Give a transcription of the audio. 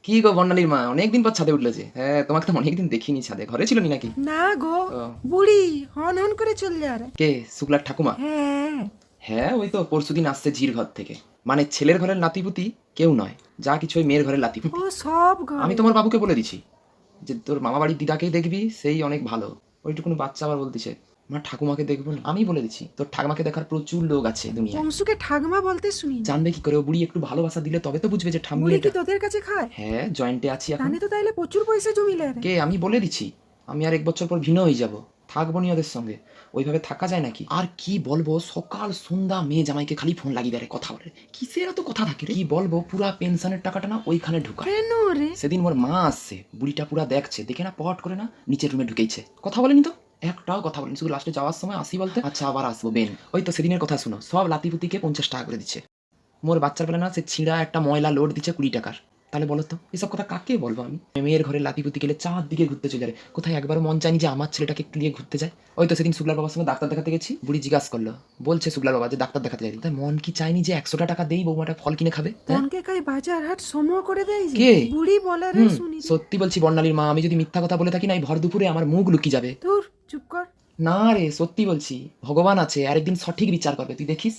কি গো বর্ণালীর মা, অনেকদিন পর ছাদে উঠলে যে? হ্যাঁ, তোমাকে তো অনেকদিন দেখিনি ছাদে। ঘরে ছিল নি নাকি? না গো, ও, বুড়ি হন হন করে চললে আর। কে শুক্লার ঠাকুমা? হ্যাঁ, হ্যাঁ, ওই তো পরশুদিন আসছে ঝির ঘর থেকে। মানে ছেলের ঘরের নাতিপুতি কেউ নয়, যা কিছু ওই মেয়ের ঘরের ও নাতিপুতি। সব আমি ঘরে। তোমার বাবুকে বলে দিছি যে তোর মামা বাড়ির দিদাকেই দেখবি, সেই অনেক ভালো। ওইটুকুনি বাচ্চা আবার বলতেছে মা ঠাকুমাকে দেখবো না। আমি বলে দিচ্ছি তোর ঠাকুমাকে দেখার প্রচুর লোক আছে দুনিয়ায়। অংশুকে ঠাকমা বলতে শুনি না। জানবে কি করে? ও বুড়ি একটু ভালোবাসা দিলে তবে তো বুঝবে যে ঠাম্মি বুড়ি কি এটা। তোদের কাছে খায়? হ্যাঁ, জয়েন্টে আছি এখন। জানে তো তাইলে প্রচুর পয়সা জমিলে রে। কে? আমি বলে দিচ্ছি আমি আর 1 বছর পর ভিন্ন হয়ে যাব, থাকবো নি ওদের সঙ্গে। ওইভাবে থাকা যায় নাকি? আর কি বলবো, সকাল সন্ধ্যা মেয়ে জামাইকে খালি ফোন লাগিয়ে দেয়, কথা বলে। কিসের এত কথা থাকে রে? কি বলবো, পুরা পেনশনের টাকাটা না ওইখানে ঢুকায়। কেন রে? সেদিন ওর মা আসছে, বুড়িটা পুরা দেখছে, দেখে না পট করে না নিচের রুমে ঢুকেইছে। কথা বলেনি তো, একটাও কথা বলেনি। শুধু লাস্টে যাওয়ার সময় আসি বলতে আচ্ছা আবার আসবো বেন। ওই তো সেদিনের কথা শুনো, সব লাতিপুতিকে 50 টাকা করে দিচ্ছে। মোর বাচ্চার বেলা না সে ছিঁড়া একটা ময়লা লোড দিচ্ছে 20 টাকার। তাহলে বলো তো এসব কথা কাকে বলবো আমি? মেয়ের ঘরে লাতিপুতি গেলে চারদিকে ঘুরতে চলে যায়। কোথায় একবারও মন চায়নি যে আমার ছেলেটাকে একটু নিয়ে ঘুরতে যায়? ওই তো সেদিন শুক্লার বাবার সঙ্গে ডাক্তার দেখাতে গেছি, বুড়ি জিজ্ঞাসা করলো, বলছে শুক্লার বাবা যে ডাক্তার দেখাতে যাই, তাই মন কি চাইনি যে 100টা টাকা দেই বৌমাটা ফল কিনে খাবে? হ্যাঁ? মনকে কাই বাজার হাট সম করে দেয় যে। কে? বুড়ি বলে রে, হুম, শুনি রে। সত্যি বলছি বর্ণালীর মা, আমি যদি মিথ্যা কথা বলে থাকি না, এই ভর দুপুরে আমার মুখ লুকিয়ে যাবে। ধুর, চুপ কর। না রে, সত্যি বলছি, ভগবান আছে, আরেকদিন সঠিক বিচার করবে, তুই দেখিস।